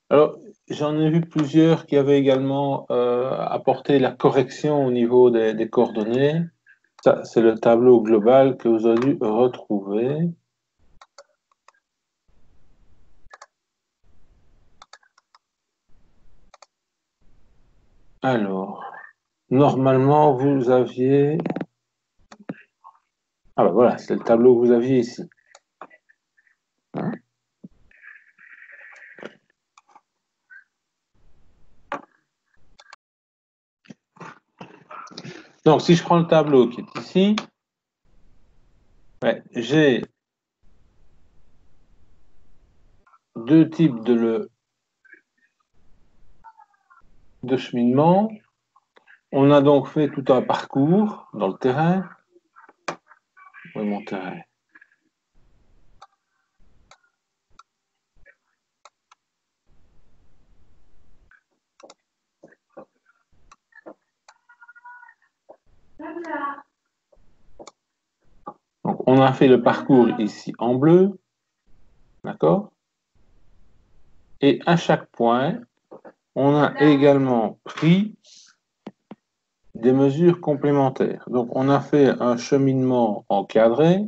Alors, j'en ai vu plusieurs qui avaient également apporté la correction au niveau des coordonnées. Ça, c'est le tableau global que vous avez dû retrouver. Alors, normalement, vous aviez... Ah ben voilà, c'est le tableau que vous aviez ici. Hein. Donc, si je prends le tableau qui est ici, ouais, j'ai deux types de cheminement. On a donc fait tout un parcours dans le terrain. Où est mon terrain? Donc, on a fait le parcours ici en bleu, d'accord? Et à chaque point, on a également pris des mesures complémentaires. Donc, on a fait un cheminement encadré.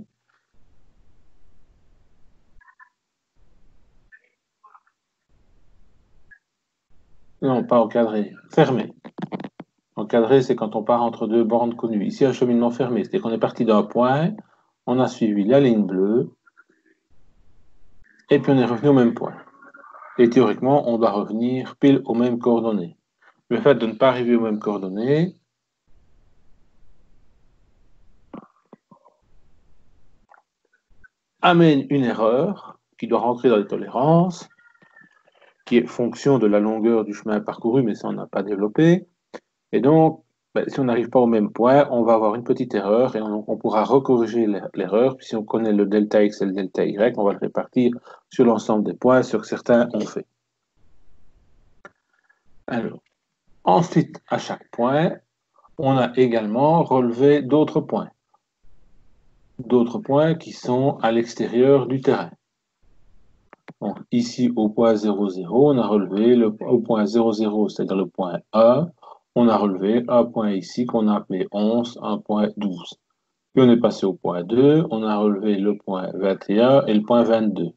Non, pas encadré, fermé. Encadré, c'est quand on part entre deux bornes connues. Ici, un cheminement fermé, c'est-à-dire qu'on est parti d'un point, on a suivi la ligne bleue, et puis on est revenu au même point. Et théoriquement, on doit revenir pile aux mêmes coordonnées. Le fait de ne pas arriver aux mêmes coordonnées amène une erreur qui doit rentrer dans les tolérances, qui est fonction de la longueur du chemin parcouru, mais ça, on n'a pas développé. Et donc, si on n'arrive pas au même point, on va avoir une petite erreur et on pourra recorriger l'erreur. Puis si on connaît le delta x et le delta y, on va le répartir sur l'ensemble des points, sur certains on fait. Alors, ensuite, à chaque point, on a également relevé d'autres points. D'autres points qui sont à l'extérieur du terrain. Donc, ici, au point 0, 0, on a relevé au point 0, 0, c'est-à-dire le point A, on a relevé un point ici qu'on a appelé 11, un point 12. Puis on est passé au point 2, on a relevé le point 21 et le point 22.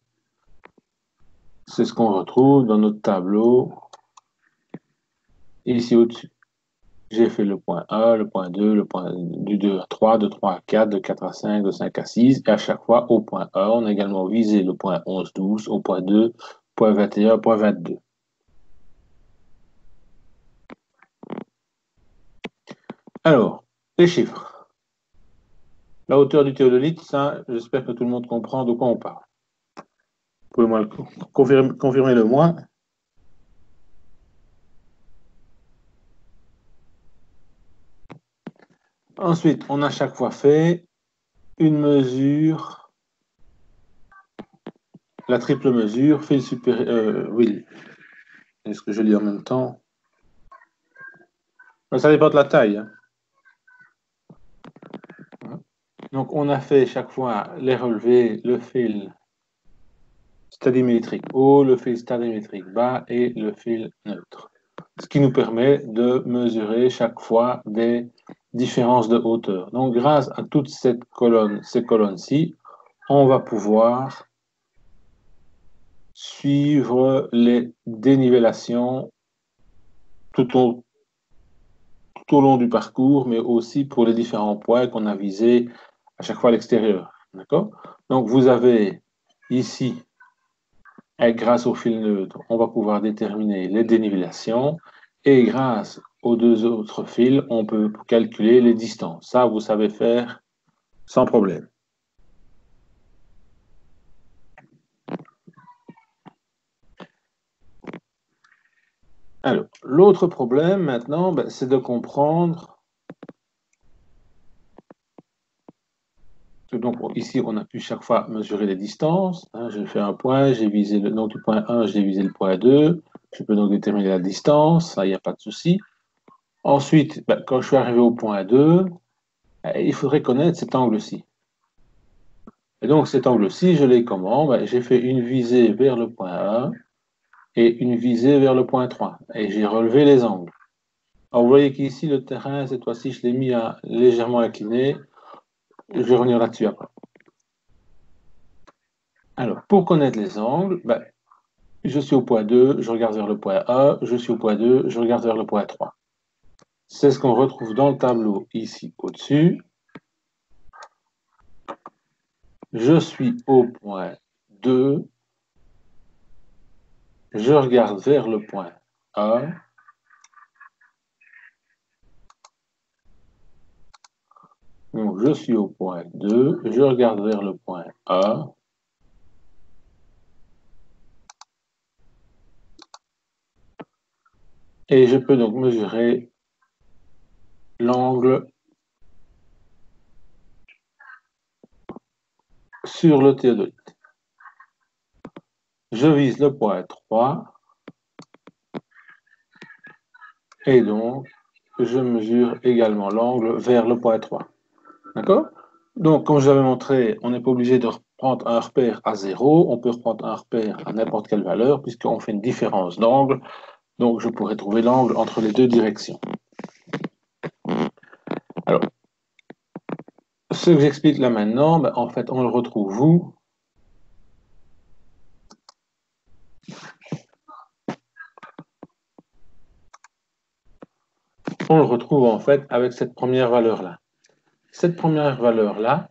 C'est ce qu'on retrouve dans notre tableau ici au-dessus. J'ai fait le point 1, le point 2, le point du 2 à 3, de 3 à 4, de 4 à 5, de 5 à 6. Et à chaque fois, au point 1, on a également visé le point 11, 12, au point 2, point 21, point 22. Alors, les chiffres. La hauteur du théodolite, ça, j'espère que tout le monde comprend de quoi on parle. Pouvez-moi confirmer le moi? Ensuite, on a chaque fois fait une mesure, la triple mesure, fil supérieur, oui, est-ce que je lis en même temps? Ça dépend de la taille. Hein. Donc, on a fait chaque fois les relevés, le fil stadimétrique haut, le fil stadimétrique bas et le fil neutre. Ce qui nous permet de mesurer chaque fois des différences de hauteur. Donc, grâce à toutes ces colonnes-ci, on va pouvoir suivre les dénivellations tout au long du parcours, mais aussi pour les différents points qu'on a visés à chaque fois à l'extérieur. D'accord? Donc, vous avez ici, et grâce au fil neutre, on va pouvoir déterminer les dénivellations, et grâce aux deux autres fils, on peut calculer les distances. Ça, vous savez faire sans problème. Alors, l'autre problème maintenant, c'est de comprendre. Donc, ici, on a pu chaque fois mesurer les distances. Hein, j'ai fait un point, j'ai visé le nom du point 1, j'ai visé le point 2. Je peux donc déterminer la distance, ça, il n'y a pas de souci. Ensuite, quand je suis arrivé au point 2, il faudrait connaître cet angle-ci. Et donc, cet angle-ci, je l'ai comment? J'ai fait une visée vers le point 1 et une visée vers le point 3. Et j'ai relevé les angles. Alors, vous voyez qu'ici, le terrain, cette fois-ci, je l'ai mis à légèrement incliné. Je vais revenir là-dessus après. Alors, pour connaître les angles, ben, je suis au point 2, je regarde vers le point A, je suis au point 2, je regarde vers le point 3. C'est ce qu'on retrouve dans le tableau ici au-dessus. Je suis au point 2, je regarde vers le point A, donc je suis au point 2, je regarde vers le point A, et je peux donc mesurer l'angle sur le théodolite. Je vise le point 3, et donc je mesure également l'angle vers le point 3. D'accord? Donc, comme je l'avais montré, on n'est pas obligé de reprendre un repère à 0, on peut reprendre un repère à n'importe quelle valeur, puisqu'on fait une différence d'angle, donc je pourrais trouver l'angle entre les deux directions. Alors, ce que j'explique là maintenant, ben, en fait, on le retrouve où? On le retrouve en fait avec cette première valeur-là. Cette première valeur-là,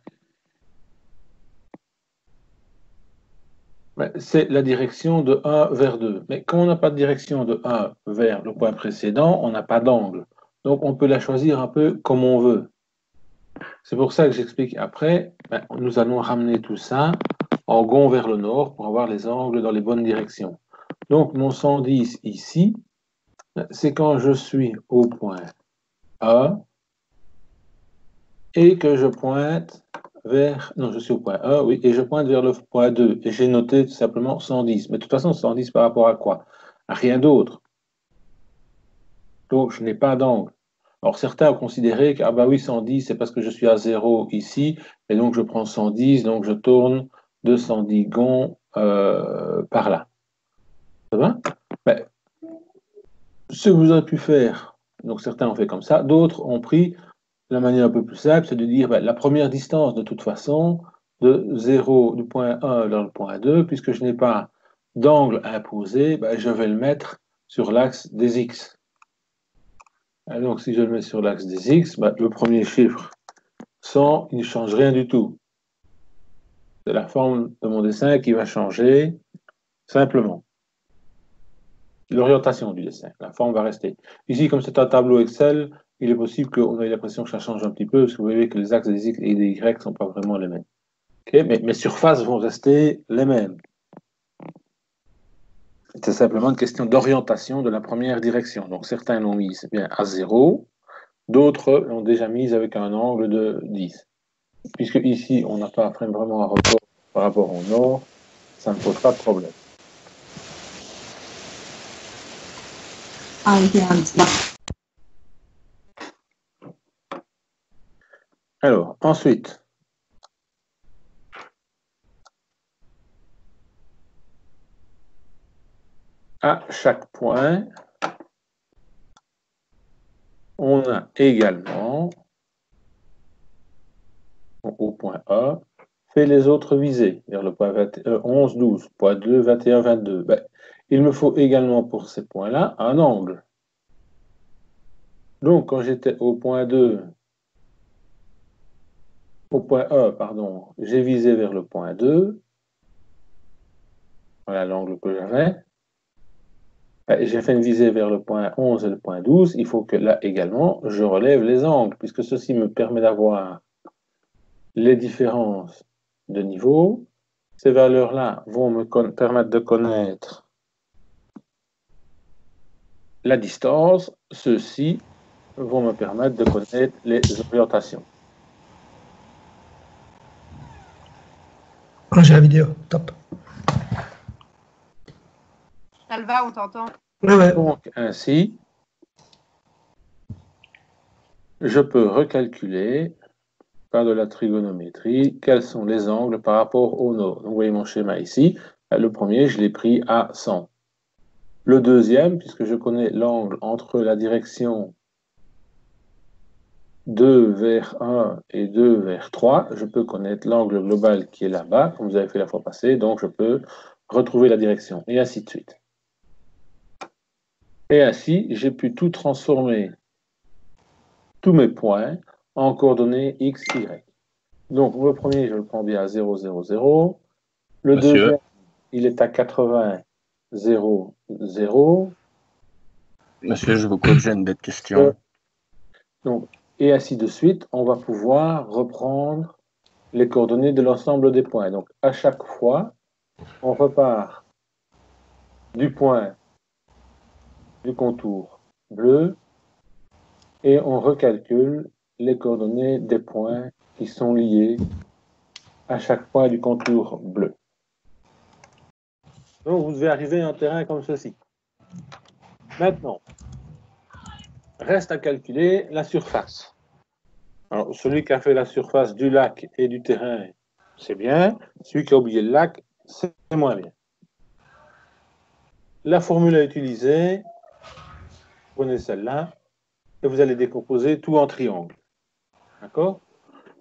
ben, c'est la direction de 1 vers 2. Mais comme on n'a pas de direction de 1 vers le point précédent, on n'a pas d'angle. Donc, on peut la choisir un peu comme on veut. C'est pour ça que j'explique après, ben, nous allons ramener tout ça en gond vers le nord pour avoir les angles dans les bonnes directions. Donc, mon 110 ici, c'est quand je suis au point A et que je pointe vers... Non, je suis au point A, oui, et je pointe vers le point 2. Et j'ai noté tout simplement 110. Mais de toute façon, 110 par rapport à quoi? À rien d'autre. Donc, je n'ai pas d'angle. Alors, certains ont considéré que, ah bah oui, 110, c'est parce que je suis à 0 ici, et donc je prends 110, donc je tourne de 110 gonds par là. Ça va? Ben, ce que vous aurez pu faire, donc certains ont fait comme ça, d'autres ont pris la manière un peu plus simple, c'est de dire ben, la première distance de toute façon, de 0 du point 1 vers le point 2, puisque je n'ai pas d'angle imposé, ben, je vais le mettre sur l'axe des x. Et donc si je le mets sur l'axe des x, ben, le premier chiffre, 100, il ne change rien du tout. C'est la forme de mon dessin qui va changer simplement. L'orientation du dessin, la forme va rester. Ici, comme c'est un tableau Excel, il est possible qu'on ait l'impression que ça change un petit peu, parce que vous voyez que les axes des X et des Y ne sont pas vraiment les mêmes. Okay? Mais mes surfaces vont rester les mêmes. C'est simplement une question d'orientation de la première direction. Donc certains l'ont mise bien à 0, d'autres l'ont déjà mise avec un angle de 10. Puisque ici, on n'a pas vraiment un rapport par rapport au nord, ça ne pose pas de problème. Alors, ensuite, à chaque point, on a également, au point A, fait les autres visées, vers le point 11, 12, point 2, 21, 22. Ben, il me faut également pour ces points-là un angle. Donc, quand j'étais au point 2, au point A, pardon, j'ai visé vers le point 2. Voilà l'angle que j'avais. Ben, j'ai fait une visée vers le point 11 et le point 12. Il faut que là également, je relève les angles, puisque ceci me permet d'avoir les différences de niveau. Ces valeurs-là vont me permettre de connaître la distance. Ceux-ci vont me permettre de connaître les orientations. J'ai la vidéo, top. Ça le va, on t'entend. Ouais. Donc, ainsi, je peux recalculer par de la trigonométrie quels sont les angles par rapport au nord. Donc, vous voyez mon schéma ici. Le premier, je l'ai pris à 100. Le deuxième, puisque je connais l'angle entre la direction 2 vers 1 et 2 vers 3, je peux connaître l'angle global qui est là-bas, comme vous avez fait la fois passée, donc je peux retrouver la direction, et ainsi de suite. Et ainsi, j'ai pu tout transformer, tous mes points, en coordonnées x, y. Donc, le premier, je le prends bien à 0, 0, 0. Le Monsieur. deuxième, il est à 80, 0, 0. Monsieur, je vous coupe, j'ai une bête question. Donc, et ainsi de suite, on va pouvoir reprendre les coordonnées de l'ensemble des points. Donc, à chaque fois, on repart du point du contour bleu et on recalcule les coordonnées des points qui sont liés à chaque point du contour bleu. Donc, vous devez arriver à un terrain comme ceci. Maintenant, reste à calculer la surface. Alors, celui qui a fait la surface du lac et du terrain, c'est bien. Celui qui a oublié le lac, c'est moins bien. La formule à utiliser, prenez celle-là, et vous allez décomposer tout en triangle. D'accord?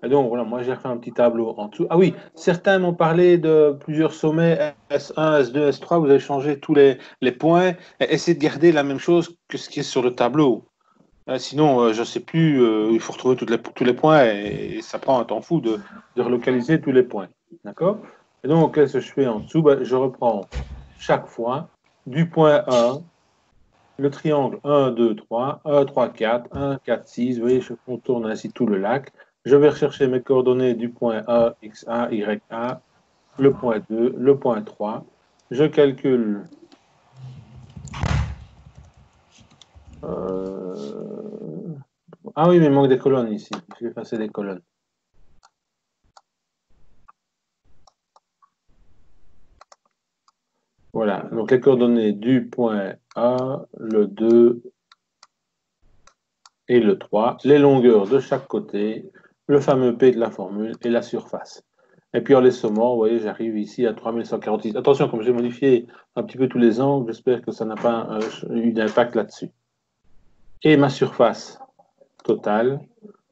Et donc, voilà, moi j'ai refait un petit tableau en dessous. Ah oui, certains m'ont parlé de plusieurs sommets, S1, S2, S3, vous avez changé tous les points, et essayez de garder la même chose que ce qui est sur le tableau. Sinon, je ne sais plus, il faut retrouver tous les points, et ça prend un temps fou de relocaliser tous les points. D'accord? Et donc, qu'est-ce que je fais en dessous? Je reprends chaque fois du point 1, le triangle 1, 2, 3, 1, 3, 4, 1, 4, 6, vous voyez, je contourne ainsi tout le lac. Je vais rechercher mes coordonnées du point A, XA, YA, le point 2, le point 3. Je calcule ah oui, mais il manque des colonnes ici. Je vais passer des colonnes. Voilà, donc les coordonnées du point A, le 2 et le 3, les longueurs de chaque côté, le fameux P de la formule et la surface. Et puis en les sommant, vous voyez, j'arrive ici à 3146. Attention, comme j'ai modifié un petit peu tous les angles, j'espère que ça n'a pas eu d'impact là-dessus. Et ma surface totale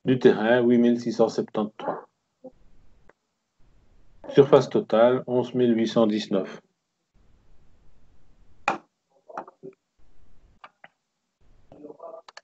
du terrain, 8673. Surface totale, 11 819.